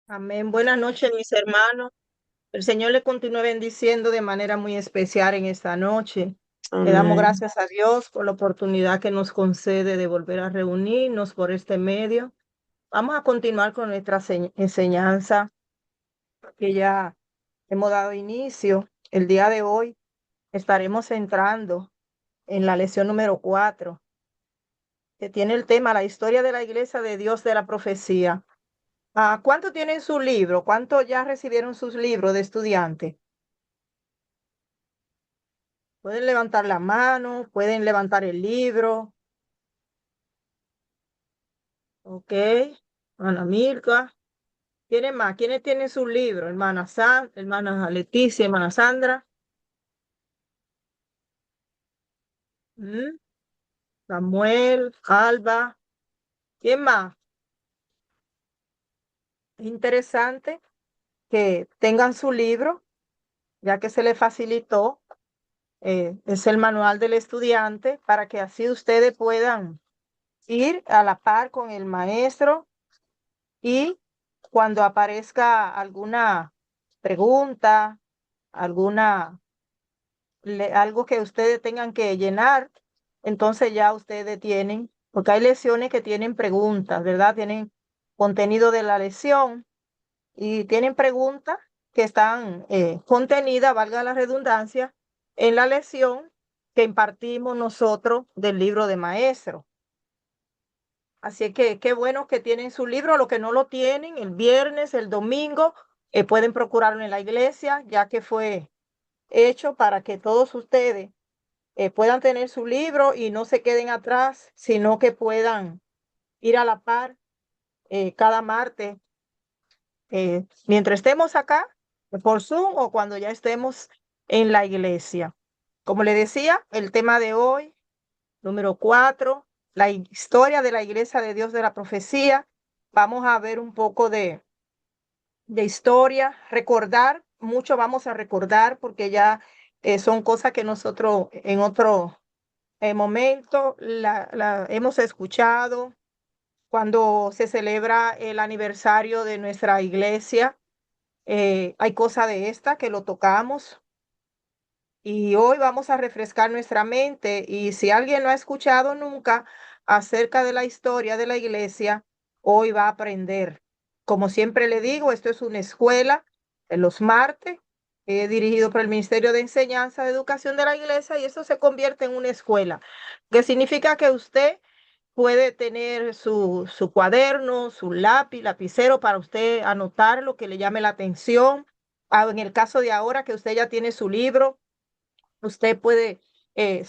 Amén. Buenas noches, mis hermanos. El Señor le continúe bendiciendo de manera muy especial en esta noche. Le damos Amén. gracias a Dios por la oportunidad que nos concede de volver a reunirnos por este medio. Vamos a continuar con nuestra enseñanza que ya hemos dado inicio. El día de hoy estaremos entrando en la lección número 4, que tiene el tema la historia de la Iglesia de Dios de la Profecía. ¿Cuánto tienen su libro? ¿Cuánto ya recibieron sus libros de estudiante? Pueden levantar la mano, pueden levantar el libro. Ok. Hermana Milka. ¿Quiénes más? ¿Quiénes tienen su libro? Hermana Leticia, hermana Sandra. ¿Mm? Samuel, Alba. ¿Quién más? Es interesante que tengan su libro, ya que se les facilitó. Es el manual del estudiante para que así ustedes puedan ir a la par con el maestro y cuando aparezca alguna pregunta, alguna, algo que ustedes tengan que llenar, entonces ya ustedes tienen, porque hay lecciones que tienen preguntas, ¿verdad? Tienen contenido de la lección y tienen preguntas que están contenidas, valga la redundancia, en la lección que impartimos nosotros del libro de maestro. Así que qué bueno que tienen su libro. Los que no lo tienen, el viernes, el domingo, pueden procurarlo en la iglesia, ya que fue hecho para que todos ustedes puedan tener su libro y no se queden atrás, sino que puedan ir a la par cada martes, mientras estemos acá por Zoom o cuando ya estemos en la iglesia. Como le decía, el tema de hoy, número 4, la historia de la Iglesia de Dios de la Profecía. Vamos a ver un poco de historia, recordar, mucho vamos a recordar porque ya son cosas que nosotros en otro momento la hemos escuchado cuando se celebra el aniversario de nuestra iglesia. Hay cosas de esta que lo tocamos y hoy vamos a refrescar nuestra mente y si alguien no ha escuchado nunca acerca de la historia de la iglesia, hoy va a aprender. Como siempre le digo, esto es una escuela en los martes, dirigido por el Ministerio de Enseñanza de Educación de la Iglesia y eso se convierte en una escuela, que significa que usted puede tener su cuaderno, su lápiz, lapicero para usted anotar lo que le llame la atención. En el caso de ahora que usted ya tiene su libro, usted puede, eh,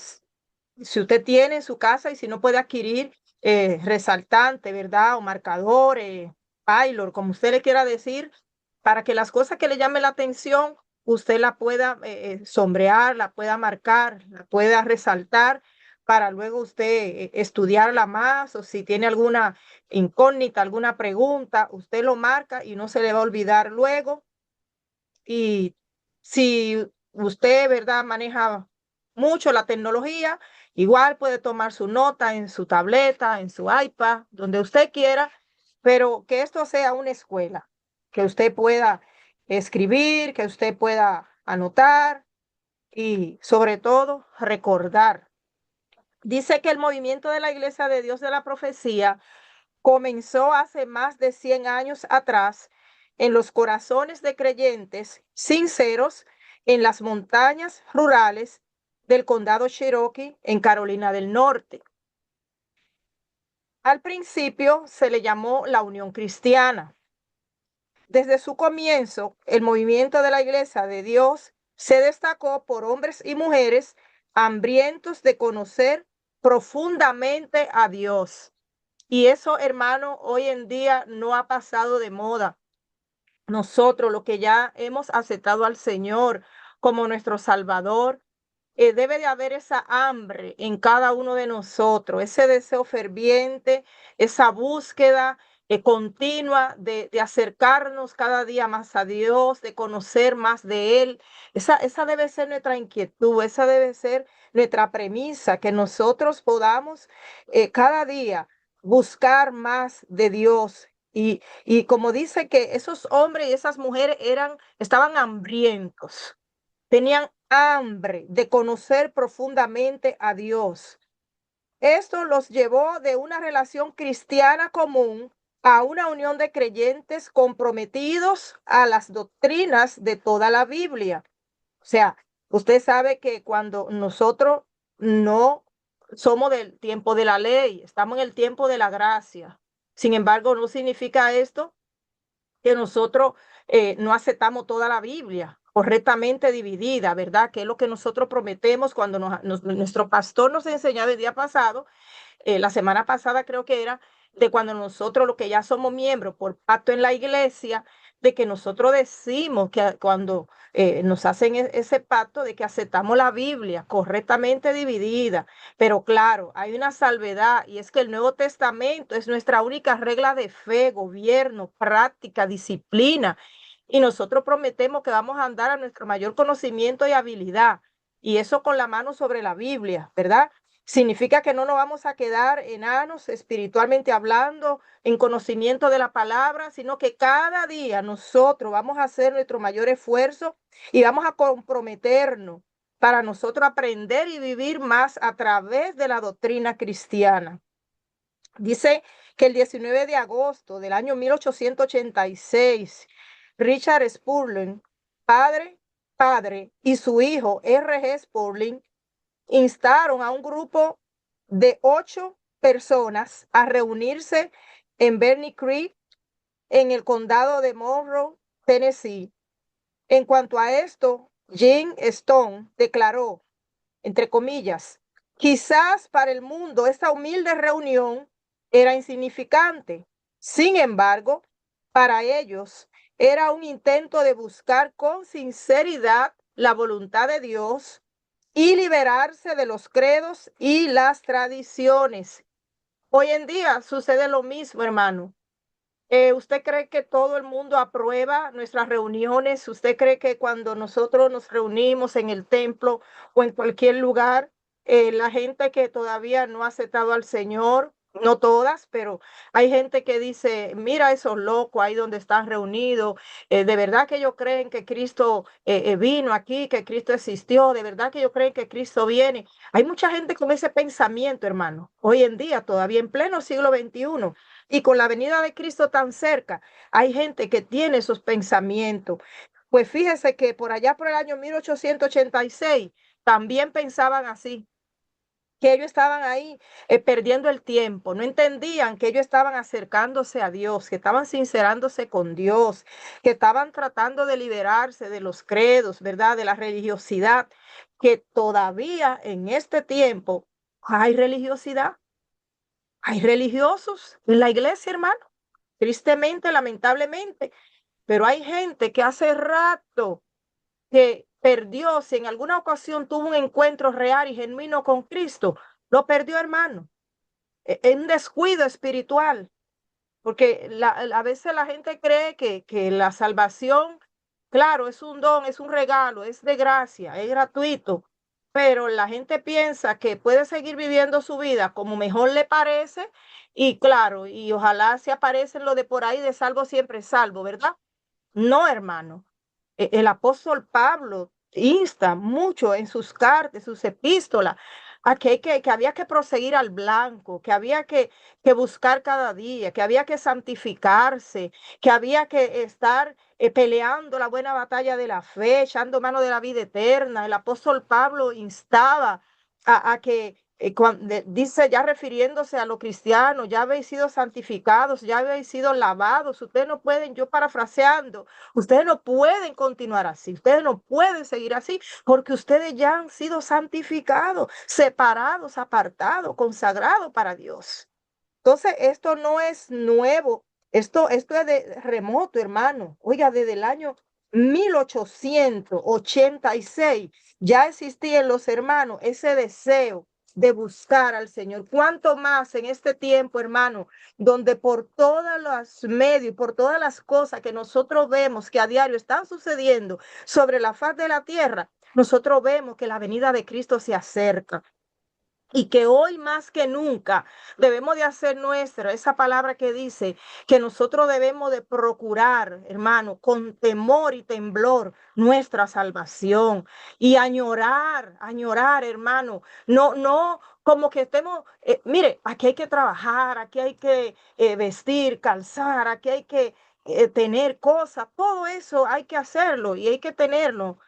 si usted tiene en su casa y si no puede adquirir resaltante, ¿verdad? O marcadores, Pylor, como usted le quiera decir, para que las cosas que le llamen la atención, usted la pueda sombrear, la pueda marcar, la pueda resaltar para luego usted estudiarla más o si tiene alguna incógnita, alguna pregunta, usted lo marca y no se le va a olvidar luego. Y si usted, ¿verdad?, maneja mucho la tecnología, igual puede tomar su nota en su tableta, en su iPad, donde usted quiera, pero que esto sea una escuela, que usted pueda escribir, que usted pueda anotar y sobre todo recordar. Dice que el movimiento de la Iglesia de Dios de la Profecía comenzó hace más de 100 años atrás en los corazones de creyentes sinceros en las montañas rurales del condado Cherokee en Carolina del Norte. Al principio se le llamó la Unión Cristiana. Desde su comienzo, el movimiento de la Iglesia de Dios se destacó por hombres y mujeres hambrientos de conocer profundamente a Dios. Y eso, hermano, hoy en día no ha pasado de moda. Nosotros, los que ya hemos aceptado al Señor como nuestro Salvador, debe de haber esa hambre en cada uno de nosotros, ese deseo ferviente, esa búsqueda continua de acercarnos cada día más a Dios, de conocer más de Él. Esa debe ser nuestra inquietud, esa debe ser nuestra premisa, que nosotros podamos cada día buscar más de Dios y como dice que esos hombres y esas mujeres estaban hambrientos, tenían hambre de conocer profundamente a Dios. Esto los llevó de una relación cristiana común a una unión de creyentes comprometidos a las doctrinas de toda la Biblia. O sea, usted sabe que cuando nosotros no somos del tiempo de la ley, estamos en el tiempo de la gracia. Sin embargo, no significa esto que nosotros no aceptamos toda la Biblia correctamente dividida, ¿verdad? Que es lo que nosotros prometemos cuando nuestro pastor nos enseñaba el día pasado, la semana pasada creo que era, de cuando nosotros, los que ya somos miembros por pacto en la iglesia, de que nosotros decimos que cuando nos hacen ese pacto de que aceptamos la Biblia correctamente dividida, pero claro, hay una salvedad y es que el Nuevo Testamento es nuestra única regla de fe, gobierno, práctica, disciplina, y nosotros prometemos que vamos a andar a nuestro mayor conocimiento y habilidad, y eso con la mano sobre la Biblia, ¿verdad? Significa que no nos vamos a quedar enanos espiritualmente hablando, en conocimiento de la palabra, sino que cada día nosotros vamos a hacer nuestro mayor esfuerzo y vamos a comprometernos para nosotros aprender y vivir más a través de la doctrina cristiana. Dice que el 19 de agosto del año 1886, Richard Spurling, padre y su hijo R.G. Spurling instaron a un grupo de 8 personas a reunirse en Bernie Creek, en el condado de Monroe, Tennessee. En cuanto a esto, Jim Stone declaró, entre comillas, quizás para el mundo esta humilde reunión era insignificante. Sin embargo, para ellos era un intento de buscar con sinceridad la voluntad de Dios y liberarse de los credos y las tradiciones. Hoy en día sucede lo mismo, hermano. ¿Usted cree que todo el mundo aprueba nuestras reuniones? ¿Usted cree que cuando nosotros nos reunimos en el templo o en cualquier lugar, la gente que todavía no ha aceptado al Señor, no todas, pero hay gente que dice, mira esos locos ahí donde están reunidos, de verdad que ellos creen que Cristo vino aquí, que Cristo existió, de verdad que ellos creen que Cristo viene? Hay mucha gente con ese pensamiento, hermano, hoy en día, todavía en pleno siglo XXI. Y con la venida de Cristo tan cerca, hay gente que tiene esos pensamientos. Pues fíjese que por allá por el año 1886 también pensaban así, que ellos estaban ahí perdiendo el tiempo, no entendían que ellos estaban acercándose a Dios, que estaban sincerándose con Dios, que estaban tratando de liberarse de los credos, ¿verdad? De la religiosidad, que todavía en este tiempo hay religiosidad. Hay religiosos en la iglesia, hermano, tristemente, lamentablemente, pero hay gente que hace rato que perdió, si en alguna ocasión tuvo un encuentro real y genuino con Cristo, lo perdió, hermano, en un descuido espiritual, porque a veces la gente cree que la salvación, claro, es un don, es un regalo, es de gracia, es gratuito, pero la gente piensa que puede seguir viviendo su vida como mejor le parece y claro, y ojalá se aparecen lo de por ahí de salvo siempre salvo, ¿verdad? No, hermano. El apóstol Pablo insta mucho en sus cartas, sus epístolas, a que había que proseguir al blanco, que había que buscar cada día, que había que santificarse, que había que estar peleando la buena batalla de la fe, echando mano de la vida eterna. El apóstol Pablo instaba a que dice, ya refiriéndose a los cristianos, ya habéis sido santificados, ya habéis sido lavados. Ustedes no pueden, yo parafraseando, ustedes no pueden continuar así, ustedes no pueden seguir así, porque ustedes ya han sido santificados, separados, apartados, consagrados para Dios. Entonces, esto no es nuevo, esto es de remoto, hermano. Oiga, desde el año 1886 ya existía en los hermanos ese deseo de buscar al Señor. ¿Cuánto más en este tiempo, hermano, donde por todos los medios, por todas las cosas que nosotros vemos que a diario están sucediendo sobre la faz de la tierra, nosotros vemos que la venida de Cristo se acerca? y que hoy más que nunca debemos de hacer nuestra esa palabra que dice que nosotros debemos de procurar, hermano, con temor y temblor nuestra salvación y añorar, hermano, no como que estemos, mire, aquí hay que trabajar, aquí hay que vestir, calzar, aquí hay que tener cosas, todo eso hay que hacerlo y hay que tenerlo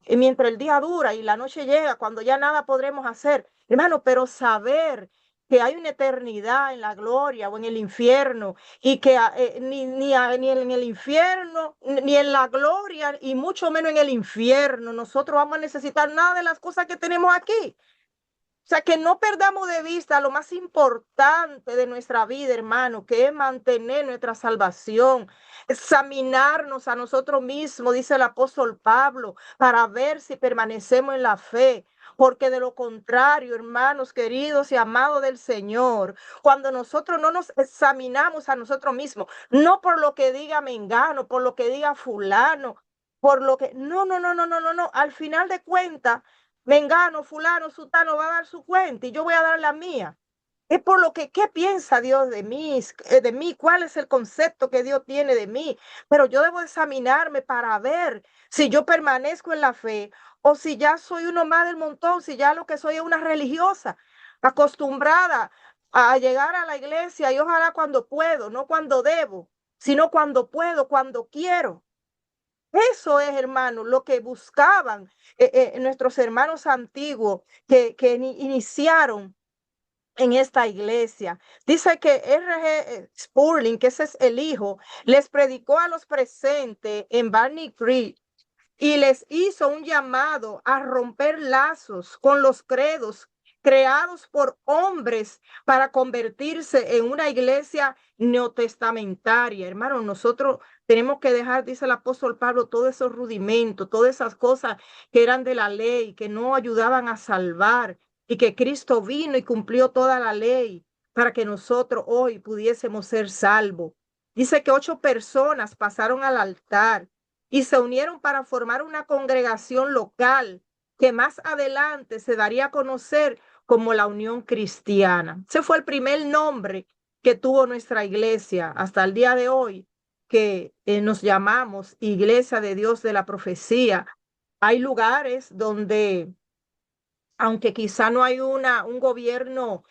mientras el día dura y la noche llega, cuando ya nada podremos hacer. Hermano, pero saber que hay una eternidad en la gloria o en el infierno y que ni en el infierno, ni en la gloria y mucho menos en el infierno nosotros vamos a necesitar nada de las cosas que tenemos aquí. O sea, que no perdamos de vista lo más importante de nuestra vida, hermano, que es mantener nuestra salvación, examinarnos a nosotros mismos, dice el apóstol Pablo, para ver si permanecemos en la fe. Porque de lo contrario, hermanos queridos y amados del Señor, cuando nosotros no nos examinamos a nosotros mismos, no por lo que diga Mengano, por lo que diga fulano, por lo que, no, al final de cuentas, Mengano, fulano, sutano va a dar su cuenta y yo voy a dar la mía. Es por lo que, ¿qué piensa Dios de mí? ¿Cuál es el concepto que Dios tiene de mí? Pero yo debo examinarme para ver si yo permanezco en la fe o si ya soy uno más del montón, si ya lo que soy es una religiosa, acostumbrada a llegar a la iglesia y ojalá cuando puedo, no cuando debo, sino cuando puedo, cuando quiero. Eso es, hermano, lo que buscaban nuestros hermanos antiguos que iniciaron en esta iglesia. Dice que R.G. Spurling, que ese es el hijo, les predicó a los presentes en Barney Creek y les hizo un llamado a romper lazos con los credos creados por hombres para convertirse en una iglesia neotestamentaria. Hermano, nosotros tenemos que dejar, dice el apóstol Pablo, todos esos rudimentos, todas esas cosas que eran de la ley, que no ayudaban a salvar, y que Cristo vino y cumplió toda la ley para que nosotros hoy pudiésemos ser salvos. Dice que 8 personas pasaron al altar y se unieron para formar una congregación local que más adelante se daría a conocer como la Unión Cristiana. Ese fue el primer nombre que tuvo nuestra iglesia hasta el día de hoy, que nos llamamos Iglesia de Dios de la Profecía. Hay lugares donde, aunque quizá no hay un gobierno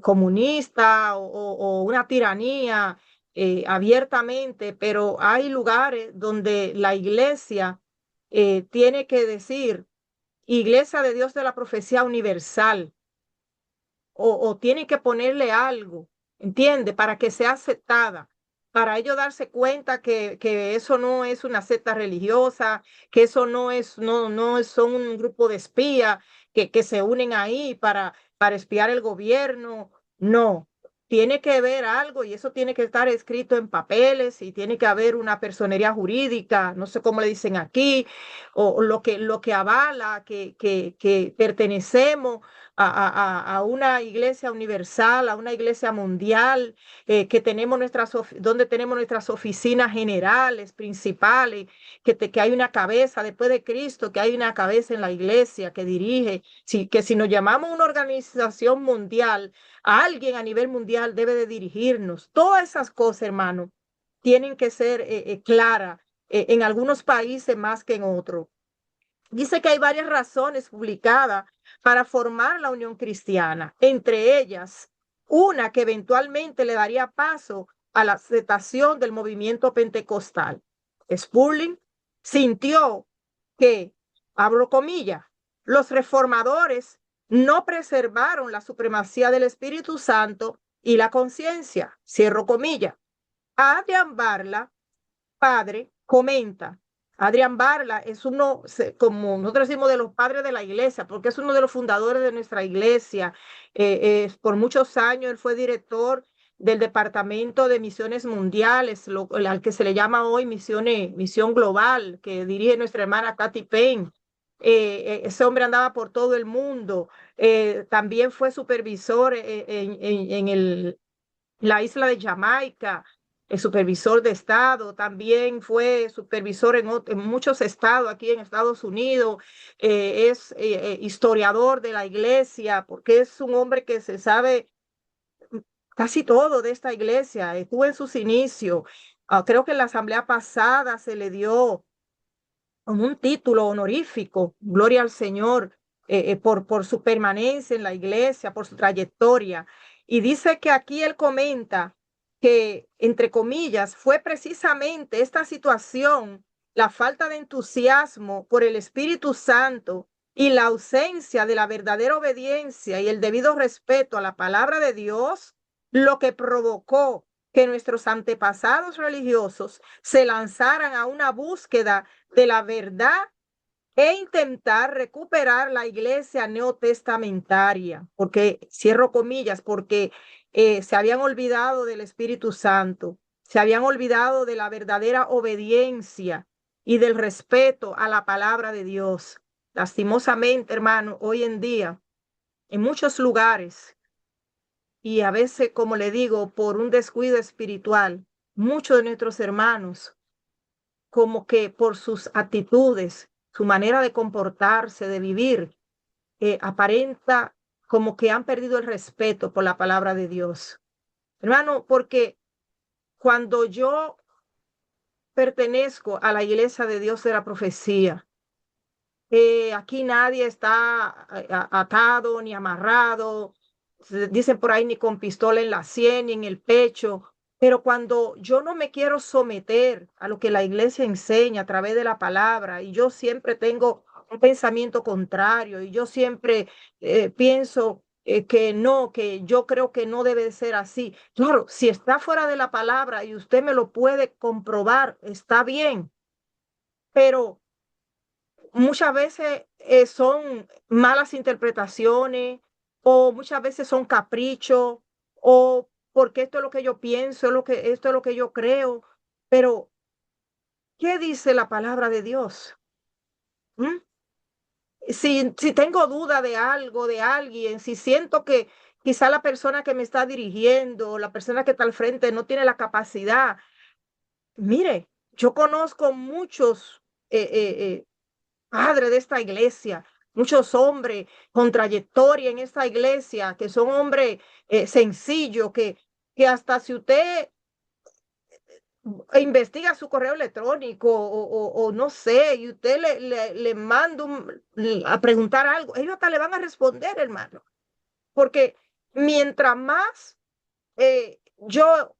comunista o una tiranía abiertamente, pero hay lugares donde la iglesia tiene que decir Iglesia de Dios de la Profecía Universal o tienen que ponerle algo, ¿entiende? Para que sea aceptada, para ellos darse cuenta que eso no es una secta religiosa, que eso no son un grupo de espías que se unen ahí para espiar el gobierno. No, tiene que haber algo y eso tiene que estar escrito en papeles y tiene que haber una personería jurídica, no sé cómo le dicen aquí, o lo que avala que pertenecemos a una iglesia universal, a una iglesia mundial, que tenemos donde tenemos nuestras oficinas generales, principales, que hay una cabeza después de Cristo, que hay una cabeza en la iglesia que dirige, que si nos llamamos una organización mundial, a alguien a nivel mundial debe de dirigirnos. Todas esas cosas, hermano, tienen que ser claras en algunos países más que en otros. Dice que hay varias razones publicadas para formar la Unión Cristiana, entre ellas una que eventualmente le daría paso a la aceptación del movimiento pentecostal. Spurling sintió que, abro comillas, los reformadores no preservaron la supremacía del Espíritu Santo y la conciencia, cierro comillas. Adrian Barla, padre, comenta. Adrián Barla es uno, como nosotros decimos, de los padres de la iglesia, porque es uno de los fundadores de nuestra iglesia. Por muchos años él fue director del Departamento de Misiones Mundiales, al que se le llama hoy Misión Global, que dirige nuestra hermana Kathy Payne. Ese hombre andaba por todo el mundo. También fue supervisor en la isla de Jamaica. el supervisor de estado, también fue supervisor en muchos estados aquí en Estados Unidos, es historiador de la iglesia, porque es un hombre que se sabe casi todo de esta iglesia, estuvo en sus inicios. Creo que en la asamblea pasada se le dio como un título honorífico, gloria al Señor, por su permanencia en la iglesia, por su trayectoria. Y dice que aquí él comenta que, entre comillas, fue precisamente esta situación, la falta de entusiasmo por el Espíritu Santo y la ausencia de la verdadera obediencia y el debido respeto a la palabra de Dios, lo que provocó que nuestros antepasados religiosos se lanzaran a una búsqueda de la verdad e intentar recuperar la iglesia neotestamentaria, porque, cierro comillas, porque se habían olvidado del Espíritu Santo, se habían olvidado de la verdadera obediencia y del respeto a la palabra de Dios. Lastimosamente, hermano, hoy en día, en muchos lugares, y a veces, como le digo, por un descuido espiritual, muchos de nuestros hermanos, como que por sus actitudes, su manera de comportarse, de vivir, aparenta como que han perdido el respeto por la palabra de Dios. Hermano, porque cuando yo pertenezco a la iglesia de Dios de la profecía, aquí nadie está atado ni amarrado, dicen por ahí, ni con pistola en la sien ni en el pecho. Pero cuando yo no me quiero someter a lo que la iglesia enseña a través de la palabra, y yo siempre tengo un pensamiento contrario, y yo siempre pienso que no, que yo creo que no debe ser así. Claro, si está fuera de la palabra y usted me lo puede comprobar, está bien, pero muchas veces son malas interpretaciones, o muchas veces son caprichos, o porque esto es lo que yo pienso, esto es lo que yo creo. Pero, ¿qué dice la palabra de Dios? ¿Mm? Si tengo duda de algo, de alguien, si siento que quizá la persona que me está dirigiendo, la persona que está al frente no tiene la capacidad, mire, yo conozco muchos padre de esta iglesia, muchos hombres con trayectoria en esta iglesia, que son hombres sencillos, que hasta si usted investiga su correo electrónico o no sé, y usted le manda a preguntar algo, ellos hasta le van a responder, hermano, porque mientras más yo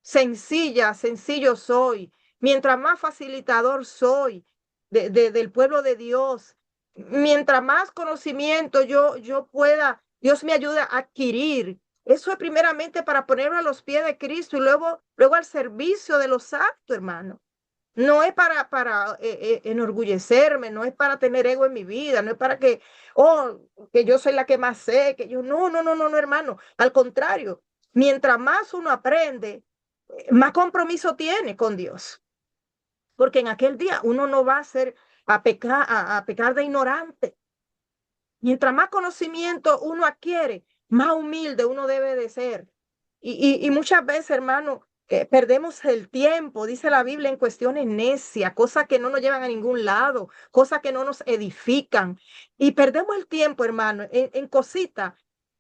sencillo soy, mientras más facilitador soy del pueblo de Dios, mientras más conocimiento yo pueda, Dios me ayuda a adquirir. Eso es primeramente para ponerlo a los pies de Cristo y luego al servicio de los santos, hermano. No es para enorgullecerme, no es para tener ego en mi vida, no es para que yo soy la que más sé, que yo, no, hermano. Al contrario, mientras más uno aprende, más compromiso tiene con Dios. Porque en aquel día uno no va a ser a pecar de ignorante. Mientras más conocimiento uno adquiere, más humilde uno debe de ser. Y muchas veces, hermano, perdemos el tiempo, dice la Biblia, en cuestiones necias, cosas que no nos llevan a ningún lado, cosas que no nos edifican. Y perdemos el tiempo, hermano, en cositas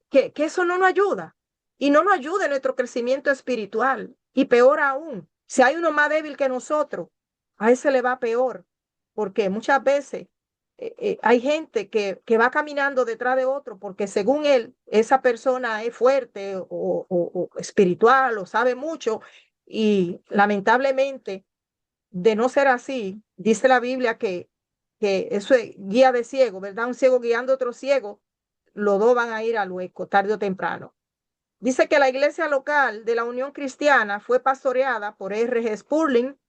que eso no nos ayuda. Y no nos ayuda en nuestro crecimiento espiritual. Y peor aún, si hay uno más débil que nosotros, a ese le va peor. Porque muchas veces hay gente que va caminando detrás de otro porque según él, esa persona es fuerte o espiritual o sabe mucho y lamentablemente, de no ser así, dice la Biblia que eso es guía de ciego, ¿verdad? Un ciego guiando a otro ciego, los dos van a ir al hueco tarde o temprano. Dice que la iglesia local de la Unión Cristiana fue pastoreada por R. G. Spurling.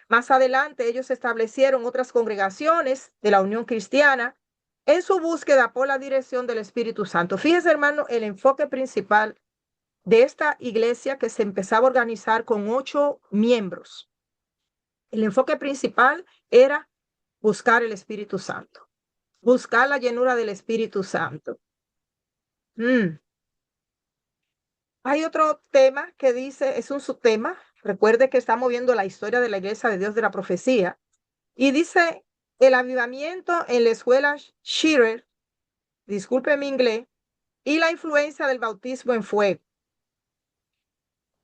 Más adelante ellos establecieron otras congregaciones de la Unión Cristiana en su búsqueda por la dirección del Espíritu Santo. Fíjese, hermano, el enfoque principal de esta iglesia que se empezaba a organizar con 8 miembros. El enfoque principal era buscar el Espíritu Santo, buscar la llenura del Espíritu Santo. Hay otro tema que dice, es un subtema Recuerde que estamos viendo la historia de la Iglesia de Dios de la Profecía. Y dice, el avivamiento en la escuela Shearer, disculpe mi inglés, y la influencia del bautismo en fuego.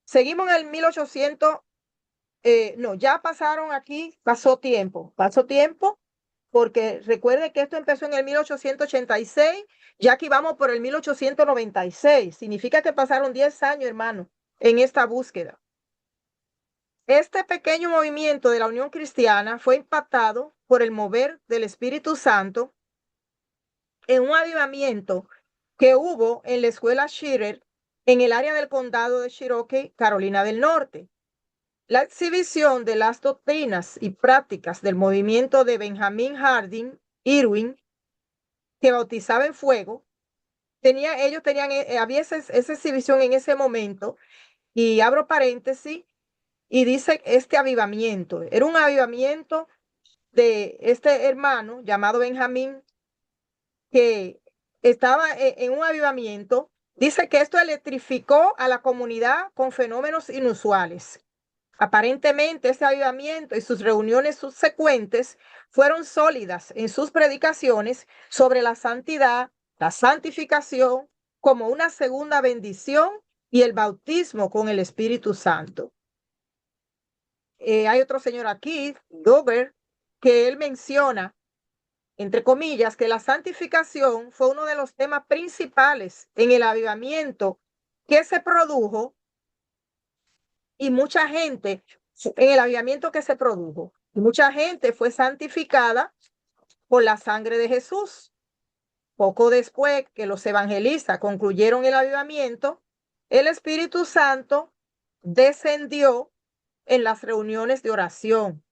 Seguimos en el 1800, no, ya pasaron aquí, pasó tiempo, porque recuerde que esto empezó en el 1886, ya aquí vamos por el 1896. Significa que pasaron 10 años, hermano, en esta búsqueda. Este pequeño movimiento de la Unión Cristiana fue impactado por el mover del Espíritu Santo en un avivamiento que hubo en la escuela Shearer en el área del condado de Cherokee, Carolina del Norte. La exhibición de las doctrinas y prácticas del movimiento de Benjamin Harding Irwin, que bautizaba en fuego, había esa exhibición en ese momento, y abro paréntesis, y dice este avivamiento, era un avivamiento de este hermano llamado Benjamín, que estaba en un avivamiento. Dice que esto electrificó a la comunidad con fenómenos inusuales. Aparentemente, este avivamiento y sus reuniones subsecuentes fueron sólidas en sus predicaciones sobre la santidad, la santificación, como una segunda bendición y el bautismo con el Espíritu Santo. Hay otro señor aquí, Dover, que él menciona, entre comillas, que la santificación fue uno de los temas principales en el avivamiento que se produjo, y mucha gente, en el avivamiento que se produjo, y mucha gente fue santificada por la sangre de Jesús. Poco después que los evangelistas concluyeron el avivamiento, el Espíritu Santo descendió en las reuniones de oración.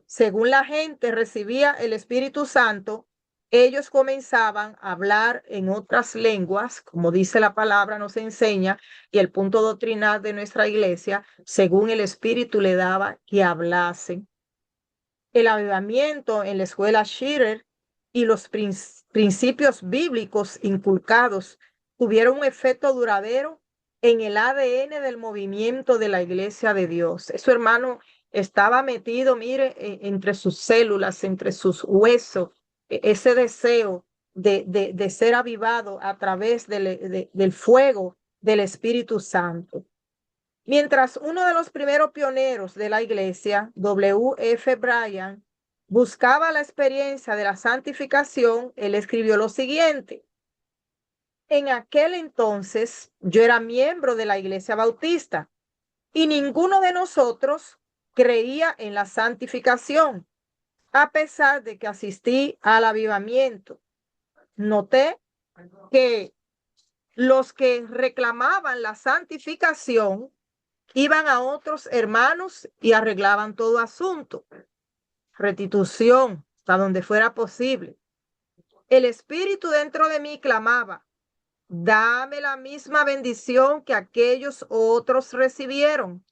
Según la gente recibía el Espíritu Santo, ellos comenzaban a hablar en otras lenguas, como dice la palabra, nos enseña, y el punto doctrinal de nuestra iglesia, según el Espíritu le daba que hablasen. El avivamiento en la escuela Shearer y los principios bíblicos inculcados tuvieron un efecto duradero en el ADN del movimiento de la Iglesia de Dios. Eso, hermano, estaba metido, mire, entre sus células, entre sus huesos, ese deseo de ser avivado a través del fuego del Espíritu Santo. Mientras uno de los primeros pioneros de la iglesia, W.F. Bryan, buscaba la experiencia de la santificación, él escribió lo siguiente: en aquel entonces yo era miembro de la iglesia bautista y ninguno de nosotros creía en la santificación, a pesar de que asistí al avivamiento. Noté que los que reclamaban la santificación iban a otros hermanos y arreglaban todo asunto. Restitución, hasta donde fuera posible. El Espíritu dentro de mí clamaba: dame la misma bendición que aquellos otros recibieron.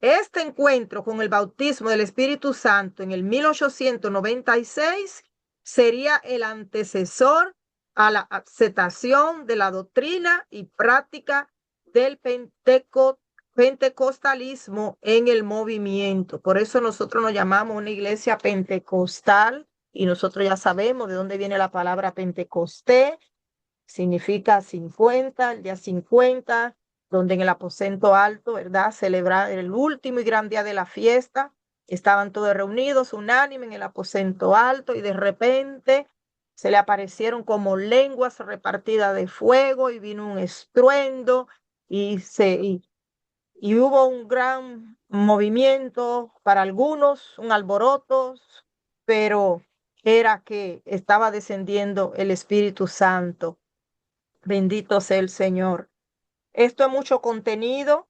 Este encuentro con el bautismo del Espíritu Santo en el 1896 sería el antecesor a la aceptación de la doctrina y práctica del pentecostalismo en el movimiento. Por eso nosotros nos llamamos una iglesia pentecostal, y nosotros ya sabemos de dónde viene la palabra Pentecostés. Significa 50, el día 50, donde en el aposento alto, ¿verdad?, celebrar el último y gran día de la fiesta. Estaban todos reunidos, unánime en el aposento alto, y de repente se le aparecieron como lenguas repartidas de fuego, y vino un estruendo, y hubo un gran movimiento para algunos, un alboroto, pero era que estaba descendiendo el Espíritu Santo. Bendito sea el Señor. Esto es mucho contenido.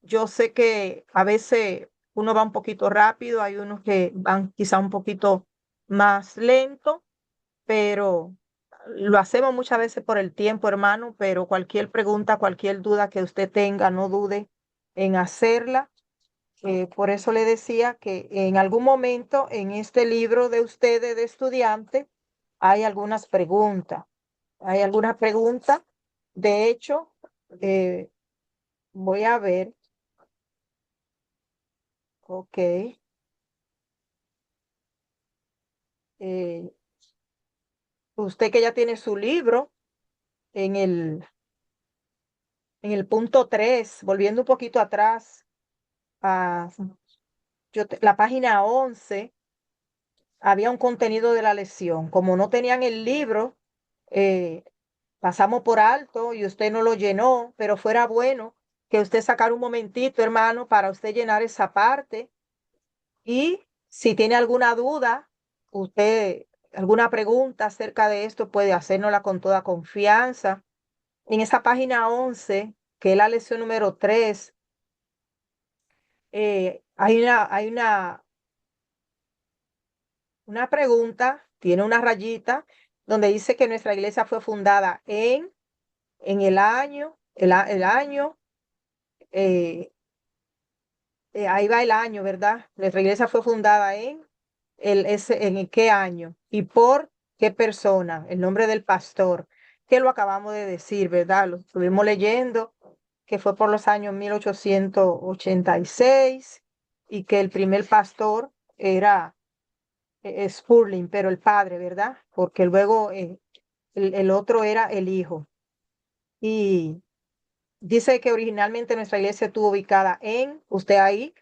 Yo sé que a veces uno va un poquito rápido, hay unos que van quizá un poquito más lento, pero lo hacemos muchas veces por el tiempo, hermano. Pero cualquier pregunta, cualquier duda que usted tenga, no dude en hacerla. Por eso le decía que en algún momento en este libro de ustedes de estudiante hay algunas preguntas. Hay algunas preguntas. De hecho, Voy a ver. Ok. Eh, usted que ya tiene su libro en el punto 3, volviendo un poquito atrás, a la página 11, había un contenido de la lección. Como no tenían el libro, eh, pasamos por alto y usted no lo llenó, pero fuera bueno que usted sacara un momentito, hermano, para usted llenar esa parte. Y si tiene alguna duda, usted, alguna pregunta acerca de esto, puede hacérnosla con toda confianza. En esa página 11, que es la lección número 3, hay una pregunta, tiene una rayita, donde dice que nuestra iglesia fue fundada en el año, eh, ahí va el año, ¿verdad? Nuestra iglesia fue fundada en qué año y por qué persona, el nombre del pastor, que lo acabamos de decir, ¿verdad? Lo estuvimos leyendo, que fue por los años 1886 y que el primer pastor era Spurling, pero el padre, ¿verdad? Porque luego el otro era el hijo. Y dice que originalmente nuestra iglesia estuvo ubicada usted ahí,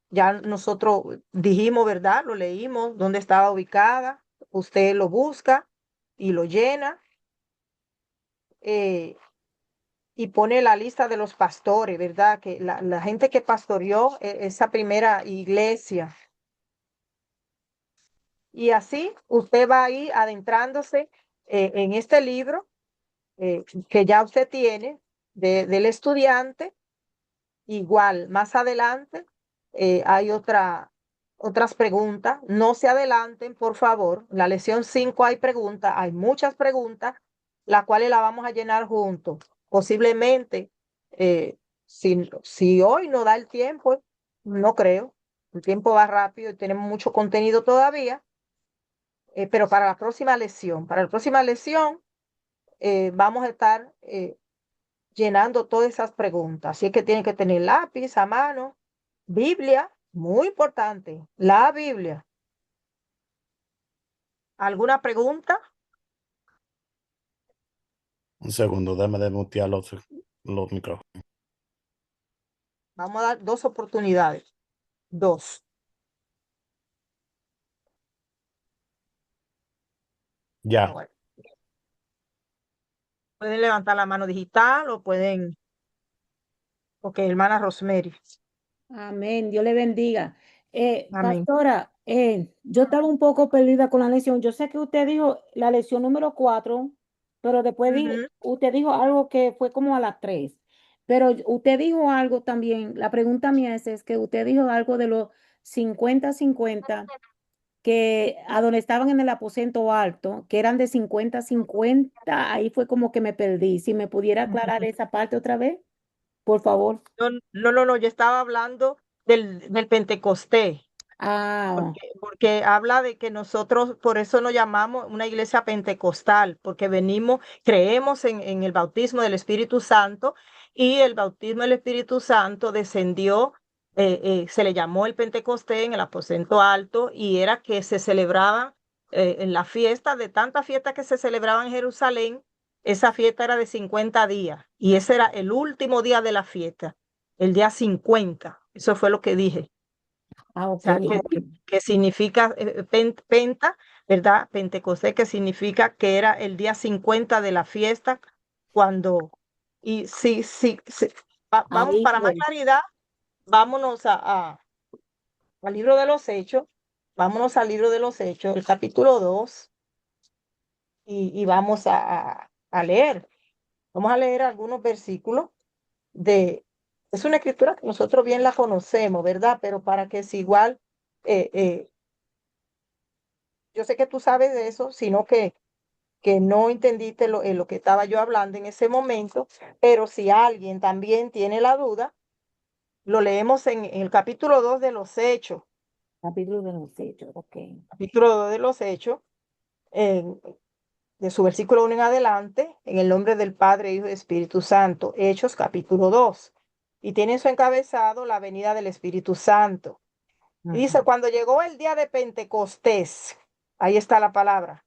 ya nosotros dijimos, ¿verdad? Lo leímos, dónde estaba ubicada. Usted lo busca y lo llena eh, y pone la lista de los pastores, ¿verdad? Que la gente que pastoreó esa primera iglesia. Y así usted va ahí adentrándose en este libro que ya usted tiene del estudiante. Igual, más adelante hay otras preguntas. No se adelanten, por favor. En la lección 5 hay preguntas, hay muchas preguntas, las cuales las vamos a llenar juntos. Posiblemente, si hoy no da el tiempo, no creo. El tiempo va rápido y tenemos mucho contenido todavía, pero para la próxima lección vamos a estar llenando todas esas preguntas. Así es que tienen que tener lápiz a mano, Biblia, muy importante, la Biblia. ¿Alguna pregunta? Un segundo, déjame desmutear los micrófonos. Vamos a dar dos oportunidades. Dos. Ah, Ya. bueno. Pueden levantar la mano digital o pueden, ok, hermana Rosemary. Amén, Dios le bendiga. Amén. Pastora, yo estaba un poco perdida con la lección. Yo sé que usted dijo la lección número 4, pero después Ujú. usted dijo algo que fue como a las 3. Pero usted dijo algo también, la pregunta mía es que usted dijo algo de los 50-50, que a donde estaban en el aposento alto, que eran de 50-50, ahí fue como que me perdí. Si me pudiera aclarar esa parte otra vez, por favor. No, no, no, no, yo estaba hablando del Pentecostés. Ah, Porque habla de que nosotros, por eso nos llamamos una iglesia pentecostal, porque creemos en el bautismo del Espíritu Santo y el bautismo del Espíritu Santo descendió, se le llamó el Pentecostés en el aposento alto y era que se celebraba en la fiesta, de tantas fiestas que se celebraban en Jerusalén, esa fiesta era de 50 días y ese era el último día de la fiesta, el día 50. Eso fue lo que dije. O ok. sea, que significa penta, ¿verdad? Pentecostés, que significa que era el día 50 de la fiesta, cuando, y sí, vamos, Ahí para más fue. claridad, vámonos al libro de los Hechos, vámonos al libro de los Hechos, el capítulo 2, y vamos a leer. Vamos a leer algunos versículos de, es una escritura que nosotros bien la conocemos, ¿verdad? Pero para que si igual, eh, eh, yo sé que tú sabes de eso, sino que no entendiste lo que estaba yo hablando en ese momento, pero si alguien también tiene la duda, lo leemos en el capítulo 2 de los Hechos, Capítulo de los Hechos, ok. capítulo 2 de los Hechos, en- de su versículo 1 en adelante, en el nombre del Padre, Hijo y Espíritu Santo, Hechos capítulo 2. y tiene su encabezado la venida del Espíritu Santo. Y dice, Ajá, cuando llegó el día de Pentecostés, ahí está la palabra,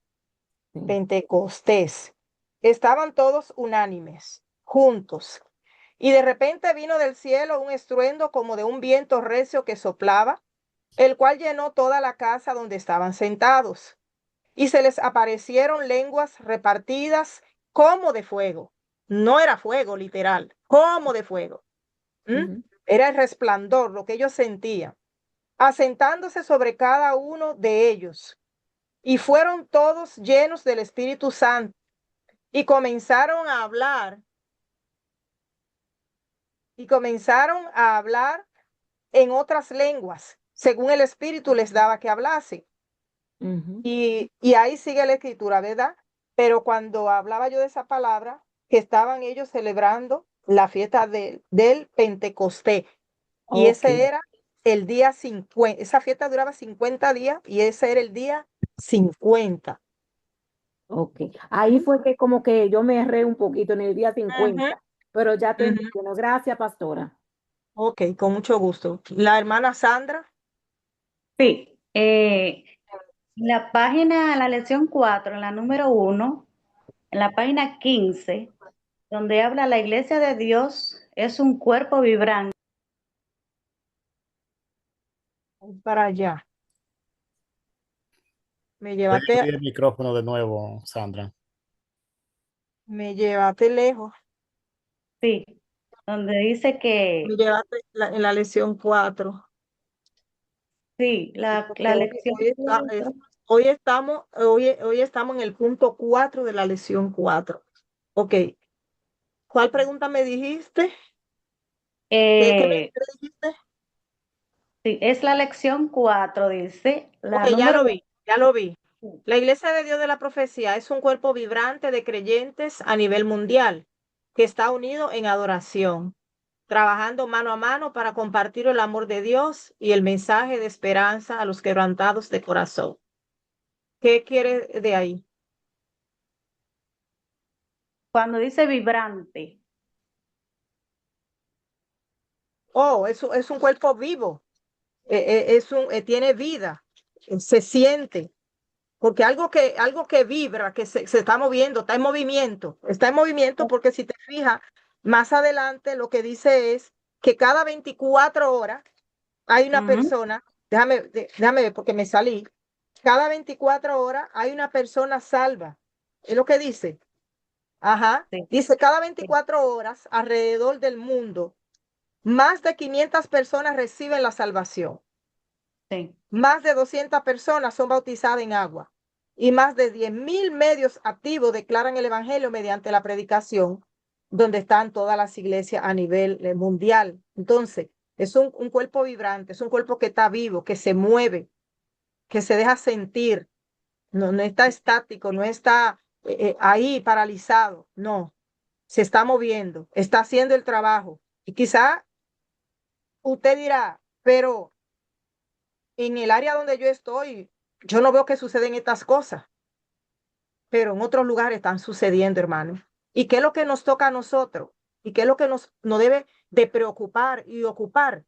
sí. Pentecostés, estaban todos unánimes, juntos. Y de repente vino del cielo un estruendo como de un viento recio que soplaba, el cual llenó toda la casa donde estaban sentados. Y se les aparecieron lenguas repartidas como de fuego. No era fuego literal, como de fuego. ¿Mm? Ujú. Era el resplandor, lo que ellos sentían, asentándose sobre cada uno de ellos. Y fueron todos llenos del Espíritu Santo y comenzaron a hablar en otras lenguas, según el Espíritu les daba que hablasen. Ujú. Y ahí sigue la escritura, ¿verdad? Pero cuando hablaba yo de esa palabra, que estaban ellos celebrando la fiesta del Pentecostés. Y Ok, ese era el día 50. Esa fiesta duraba 50 días y ese era el día 50. ok. Ahí fue que como que yo me erré un poquito en el día Ujú, 50, pero ya te ujú. entiendo. Gracias, pastora. Ok, con mucho gusto. La hermana Sandra. Sí, la página, la lección 4, en la número 1, en la página 15, donde habla la iglesia de Dios es un cuerpo vibrante. Para allá. Me Puedes llevaste, abrir el micrófono de nuevo, Sandra. me llevaste lejos. Sí, donde dice Me que llevaste en la lección 4. sí, la Porque lección 4, hoy estamos en el punto 4 de la lección 4. Ok, ¿cuál pregunta me dijiste? ¿Qué me dijiste? sí, es la lección 4, dice, Ok, la ya número lo vi, ya lo vi. 1. La Iglesia de Dios de la Profecía es un cuerpo vibrante de creyentes a nivel mundial que está unido en adoración, trabajando mano a mano para compartir el amor de Dios y el mensaje de esperanza a los quebrantados de corazón. ¿Qué quiere de ahí? Cuando dice vibrante, Oh, es un cuerpo vivo, tiene vida, se siente, porque algo que vibra, que se está moviendo, está en movimiento porque si te fijas, más adelante lo que dice es que cada 24 horas hay una ujú, persona, déjame ver porque me salí, cada 24 horas hay una persona salva, es lo que dice. Ajá, sí, dice cada sí, 24 horas alrededor del mundo, más de 500 personas reciben la salvación. sí. Más de 200 personas son bautizadas en agua y más de 10.000 medios activos declaran el Evangelio mediante la predicación, donde están todas las iglesias a nivel mundial. Entonces, es un cuerpo vibrante, es un cuerpo que está vivo, que se mueve, que se deja sentir, no está estático, no está ahí paralizado, no, se está moviendo, está haciendo el trabajo. Y quizá usted dirá, pero en el área donde yo estoy, yo no veo que suceden estas cosas, pero en otros lugares están sucediendo, hermano. ¿Y qué es lo que nos toca a nosotros? ¿Y qué es lo que nos debe de preocupar y ocupar?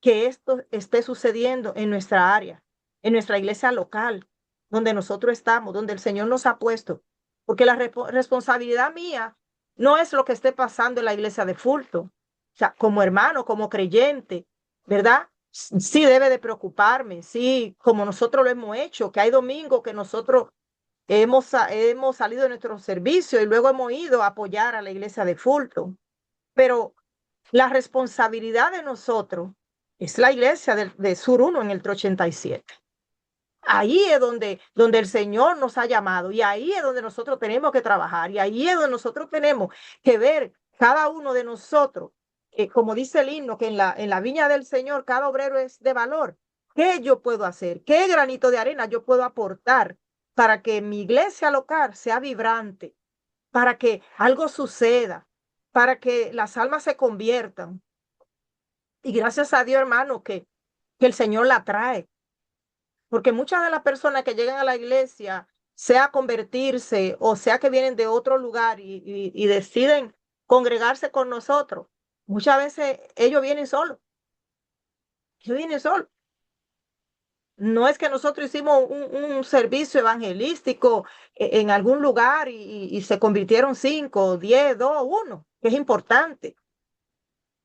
Que esto esté sucediendo en nuestra área, en nuestra iglesia local, donde nosotros estamos, donde el Señor nos ha puesto. Porque la responsabilidad mía no es lo que esté pasando en la iglesia de Fulton. O sea, como hermano, como creyente, ¿verdad? Sí debe de preocuparme, sí, como nosotros lo hemos hecho, que hay domingos que nosotros hemos salido de nuestro servicio y luego hemos ido a apoyar a la iglesia de Fulton. Pero la responsabilidad de nosotros es la iglesia de Sur 1 en el 87. Ahí es donde el Señor nos ha llamado y ahí es donde nosotros tenemos que trabajar y ahí es donde nosotros tenemos que ver cada uno de nosotros, como dice el himno, que en la viña del Señor cada obrero es de valor. ¿Qué yo puedo hacer? ¿Qué granito de arena yo puedo aportar para que mi iglesia local sea vibrante, para que algo suceda, para que las almas se conviertan? Y gracias a Dios, hermano, que el Señor la trae, porque muchas de las personas que llegan a la iglesia, sea a convertirse o sea que vienen de otro lugar y deciden congregarse con nosotros, Muchas veces ellos vienen solos. Ellos vienen solos. No es que nosotros hicimos un servicio evangelístico en algún lugar y se convirtieron 5, 10, 2, 1, que es importante.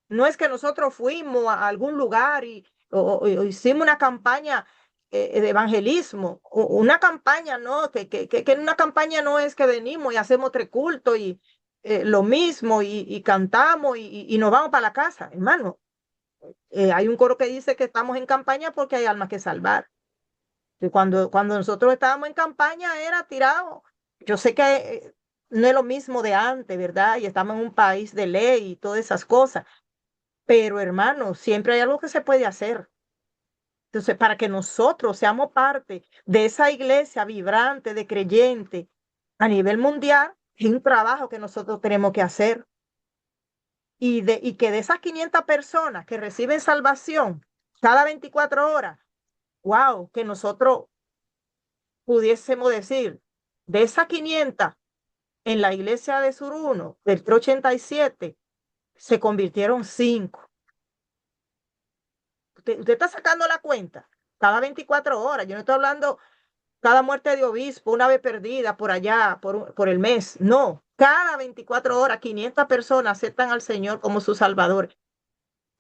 No es que nosotros fuimos a algún lugar o hicimos una campaña de evangelismo. Una campaña, no, que una campaña no es que venimos y hacemos 3 cultos y lo mismo y cantamos y nos vamos para la casa, hermano. Hay un coro que dice que estamos en campaña porque hay almas que salvar. Y cuando nosotros estábamos en campaña era tirado. Yo sé que no es lo mismo de antes, ¿verdad? Y estamos en un país de ley y todas esas cosas. Pero hermano, siempre hay algo que se puede hacer. Entonces, para que nosotros seamos parte de esa iglesia vibrante de creyentes a nivel mundial, es un trabajo que nosotros tenemos que hacer. Y que de esas 500 personas que reciben salvación cada 24 horas, wow, que nosotros pudiésemos decir, de esas 500 en la iglesia de Suruno, del 387, se convirtieron 5. Usted está sacando la cuenta cada 24 horas. Yo no estoy hablando cada muerte de obispo, una vez perdida por allá, por el mes. No, cada 24 horas, 500 personas aceptan al Señor como su Salvador.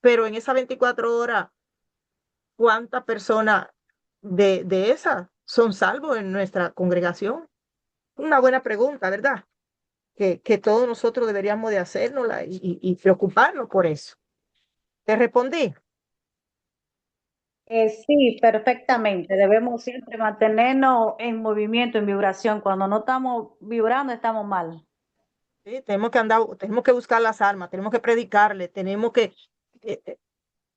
Pero en esas 24 horas, ¿cuántas personas de esas son salvos en nuestra congregación? Una buena pregunta, ¿verdad? Que todos nosotros deberíamos de hacérnosla y preocuparnos por eso. ¿Te respondí? Sí, perfectamente. Debemos siempre mantenernos en movimiento, en vibración. Cuando no estamos vibrando, estamos mal. Sí, tenemos que buscar las almas, tenemos que predicarle, tenemos que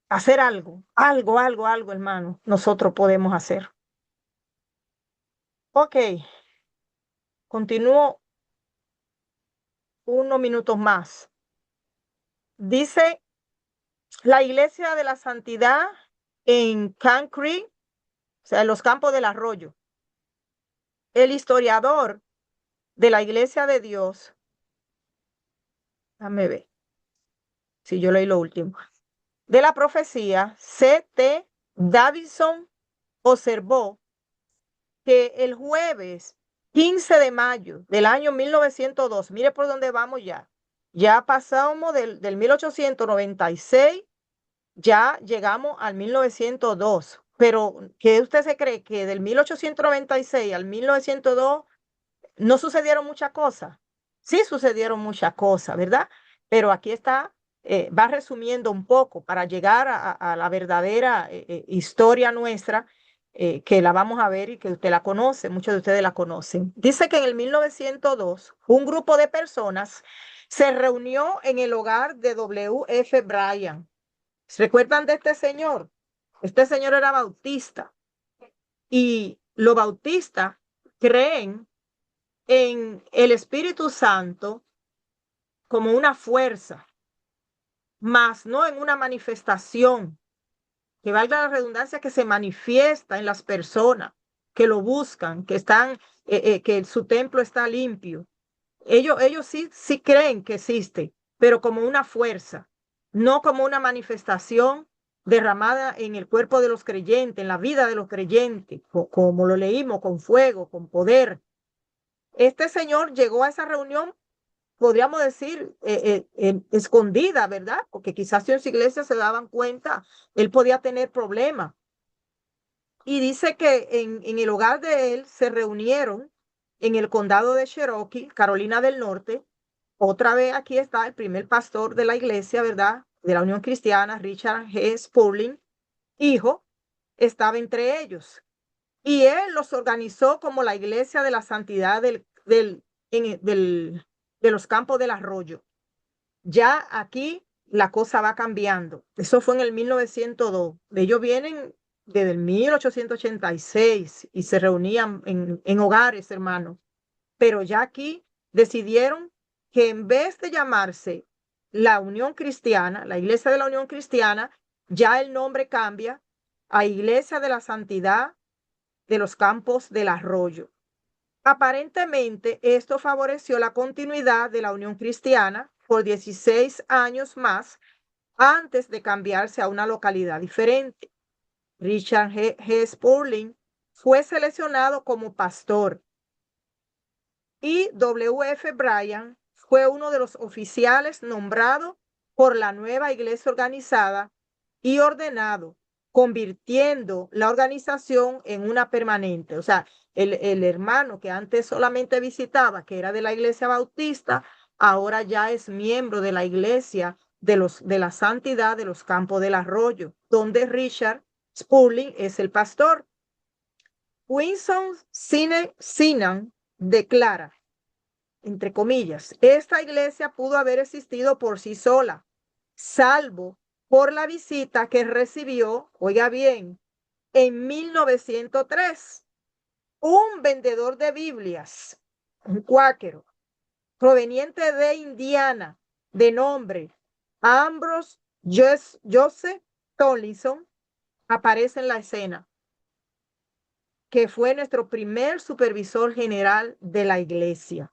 hacer algo, hermano. Nosotros podemos hacer. Ok, continúo unos minutos más. Dice la iglesia de la santidad en Concrete, o sea, en los campos del arroyo. El historiador de la iglesia de Dios, déjame ver si yo leí lo último, de la profecía, C.T. Davidson observó que el jueves 15 de mayo del año 1902, mire por dónde vamos ya pasamos del 1896, ya llegamos al 1902, pero ¿qué usted se cree que del 1896 al 1902 no sucedieron muchas cosas? Sí sucedieron muchas cosas, ¿verdad? Pero aquí está, va resumiendo un poco para llegar a la verdadera historia nuestra, que la vamos a ver y que usted la conoce, muchos de ustedes la conocen. Dice que en el 1902 un grupo de personas se reunió en el hogar de W.F. Bryan. ¿Se recuerdan de este señor? Este señor era bautista y los bautistas creen en el Espíritu Santo como una fuerza, más no en una manifestación, que valga la redundancia, que se manifiesta en las personas que lo buscan, que están, que su templo está limpio. Ellos sí creen que existe, pero como una fuerza, no como una manifestación derramada en el cuerpo de los creyentes, en la vida de los creyentes, como lo leímos, con fuego, con poder. Este señor llegó a esa reunión, podríamos decir, escondida, ¿verdad? Porque quizás si en su iglesia se daban cuenta, él podía tener problemas. Y dice que en el hogar de él se reunieron en el condado de Cherokee, Carolina del Norte. Otra vez aquí está el primer pastor de la iglesia, ¿verdad? De la Unión Cristiana, Richard G. Spurling, hijo, estaba entre ellos. Y él los organizó como la iglesia de la santidad de los campos del arroyo. Ya aquí la cosa va cambiando. Eso fue en el 1902. Ellos vienen desde el 1886 y se reunían en hogares, hermanos. Pero ya aquí decidieron que en vez de llamarse la Unión Cristiana, la Iglesia de la Unión Cristiana, ya el nombre cambia a Iglesia de la Santidad de los Campos del Arroyo. Aparentemente, esto favoreció la continuidad de la Unión Cristiana por 16 años más antes de cambiarse a una localidad diferente. Richard G. Spurling fue seleccionado como pastor y W.F. Bryan fue uno de los oficiales nombrado por la nueva iglesia organizada y ordenado, convirtiendo la organización en una permanente. O sea, el hermano que antes solamente visitaba, que era de la iglesia bautista, ahora ya es miembro de la iglesia de la santidad de los Campos del Arroyo, donde Richard Spurling es el pastor. Winston Sinan declara, entre comillas, esta iglesia pudo haber existido por sí sola, salvo por la visita que recibió, oiga bien, en 1903, un vendedor de Biblias, un cuáquero, proveniente de Indiana, de nombre Ambrose Joseph Tomlinson, aparece en la escena, que fue nuestro primer supervisor general de la iglesia.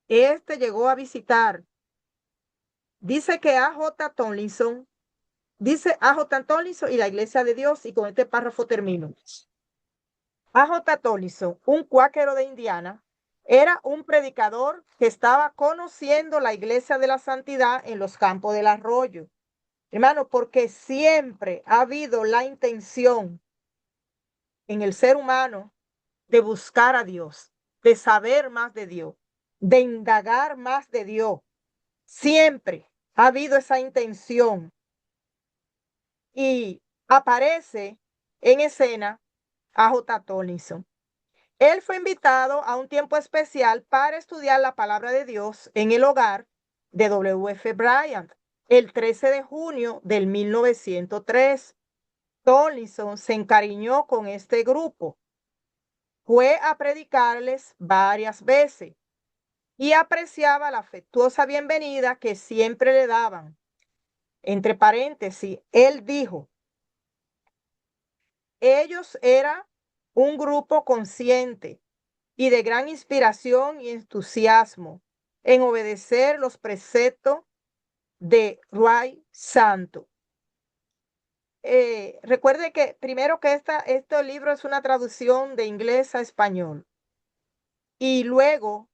Este llegó a visitar, dice que A.J. Tomlinson, dice A.J. Tomlinson y la Iglesia de Dios, y con este párrafo termino. A.J. Tomlinson, un cuáquero de Indiana, era un predicador que estaba conociendo la Iglesia de la Santidad en los Campos del Arroyo. Hermano, porque siempre ha habido la intención en el ser humano de buscar a Dios, de saber más de Dios, de indagar más de Dios. Siempre ha habido esa intención y aparece en escena A.J. Tomlinson. Él fue invitado a un tiempo especial para estudiar la palabra de Dios en el hogar de W.F. Bryant el 13 de junio del 1903. Tomlinson se encariñó con este grupo. Fue a predicarles varias veces y apreciaba la afectuosa bienvenida que siempre le daban. Entre paréntesis, él dijo, ellos eran un grupo consciente y de gran inspiración y entusiasmo en obedecer los preceptos de Ruy Santo. Recuerde que primero que este libro es una traducción de inglés a español y luego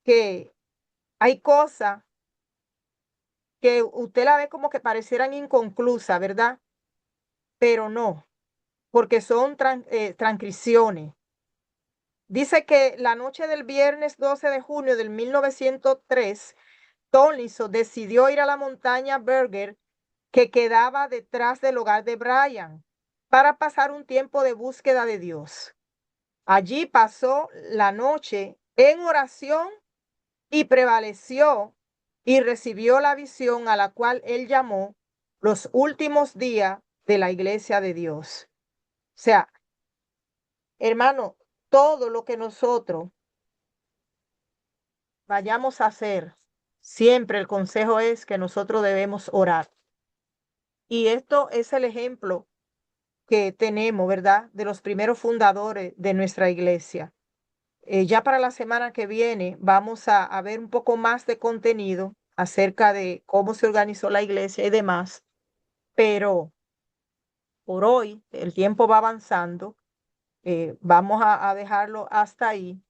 que hay cosas que usted la ve como que parecieran inconclusas, ¿verdad? Pero no, porque son transcripciones. Dice que la noche del viernes 12 de junio del 1903, Tomlinson decidió ir a la montaña Berger, que quedaba detrás del hogar de Bryan, para pasar un tiempo de búsqueda de Dios. Allí pasó la noche en oración y prevaleció y recibió la visión a la cual él llamó los últimos días de la iglesia de Dios. O sea, hermano, todo lo que nosotros vayamos a hacer, siempre el consejo es que nosotros debemos orar. Y esto es el ejemplo que tenemos, ¿verdad? De los primeros fundadores de nuestra iglesia. Ya para la semana que viene vamos a ver un poco más de contenido acerca de cómo se organizó la iglesia y demás, pero por hoy el tiempo va avanzando, vamos a dejarlo hasta ahí.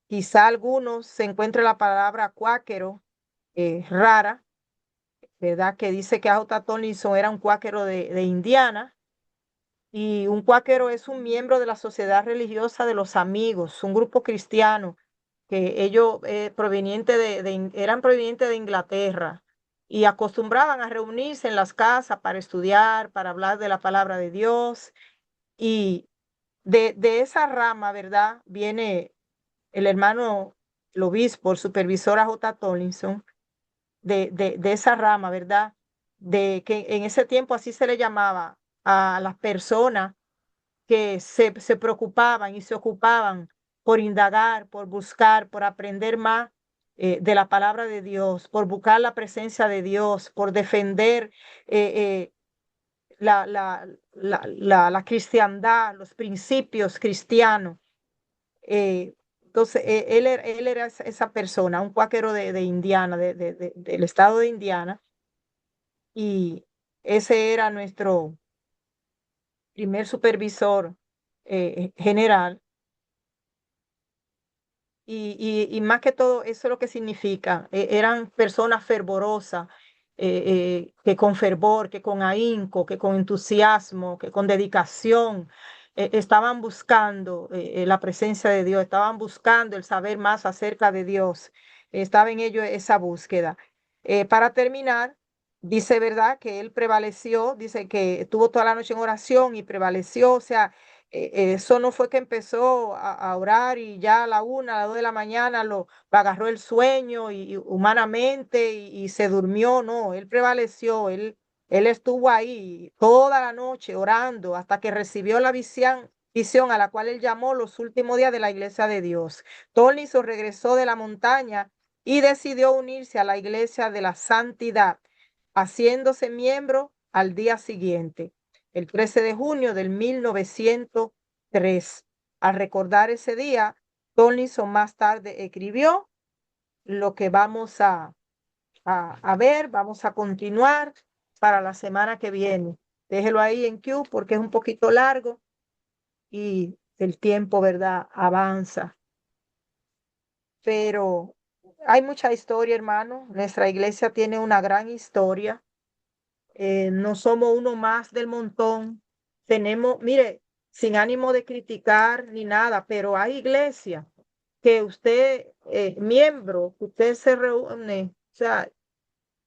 Quizá algunos se encuentre la palabra cuáquero rara, ¿verdad? Que dice que A.J. Tomlinson era un cuáquero de Indiana. Y un cuáquero es un miembro de la Sociedad Religiosa de los Amigos, un grupo cristiano que ellos eran provenientes de Inglaterra y acostumbraban a reunirse en las casas para estudiar, para hablar de la palabra de Dios. Y de esa rama, ¿verdad? Viene el hermano, el obispo, el supervisor A.J. Tomlinson, de esa rama, ¿verdad? De que en ese tiempo así se le llamaba a las personas que se preocupaban y se ocupaban por indagar, por buscar, por aprender más de la palabra de Dios, por buscar la presencia de Dios, por defender la cristiandad, los principios cristianos. Entonces, él era esa persona, un cuáquero de Indiana, del estado de Indiana, y ese era nuestro primer supervisor general. Y más que todo, eso es lo que significa. Eran personas fervorosas, que con fervor, que con ahínco, que con entusiasmo, que con dedicación, estaban buscando la presencia de Dios, estaban buscando el saber más acerca de Dios. Estaba en ello esa búsqueda. Para terminar, dice, ¿verdad?, que él prevaleció, dice que estuvo toda la noche en oración y prevaleció, o sea, eso no fue que empezó a orar y ya a la 1, a las 2 de la mañana lo agarró el sueño y humanamente y se durmió, no, él prevaleció, él estuvo ahí toda la noche orando hasta que recibió la visión a la cual él llamó los últimos días de la iglesia de Dios. Tolnizo regresó de la montaña y decidió unirse a la iglesia de la santidad, haciéndose miembro al día siguiente, el 13 de junio del 1903. Al recordar ese día, Tolnison más tarde escribió lo que vamos a ver, vamos a continuar para la semana que viene. Déjelo ahí en Q porque es un poquito largo y el tiempo, ¿verdad?, avanza. Pero hay mucha historia, hermano. Nuestra iglesia tiene una gran historia. No somos uno más del montón. Tenemos, mire, sin ánimo de criticar ni nada, pero hay iglesias que usted, miembro, que usted se reúne, o sea,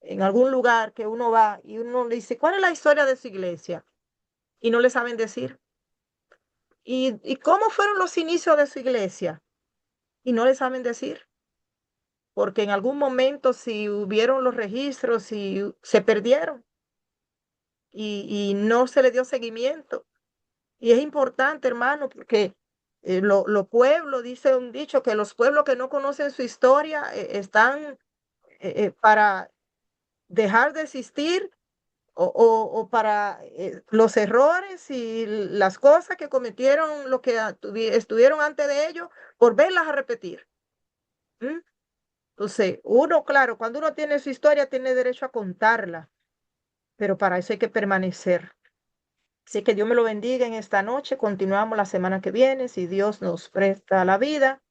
en algún lugar que uno va y uno le dice, ¿cuál es la historia de su iglesia? Y no le saben decir. ¿Y cómo fueron los inicios de su iglesia? Y no le saben decir. Porque en algún momento si hubieron los registros y se perdieron y no se le dio seguimiento. Y es importante, hermano, porque los pueblos, dice un dicho, que los pueblos que no conocen su historia están para dejar de existir o para los errores y las cosas que cometieron los que estuvieron antes de ellos, por verlas a repetir. ¿Mm? Entonces, uno, claro, cuando uno tiene su historia, tiene derecho a contarla, pero para eso hay que permanecer. Así que Dios me lo bendiga en esta noche. Continuamos la semana que viene, si Dios nos presta la vida.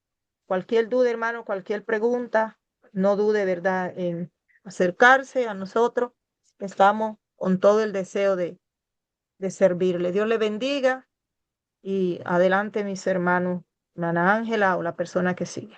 Cualquier duda, hermano, cualquier pregunta, no dude, ¿verdad?, en acercarse a nosotros. Estamos con todo el deseo de servirle. Dios le bendiga y adelante, mis hermanos, hermana Ángela o la persona que sigue.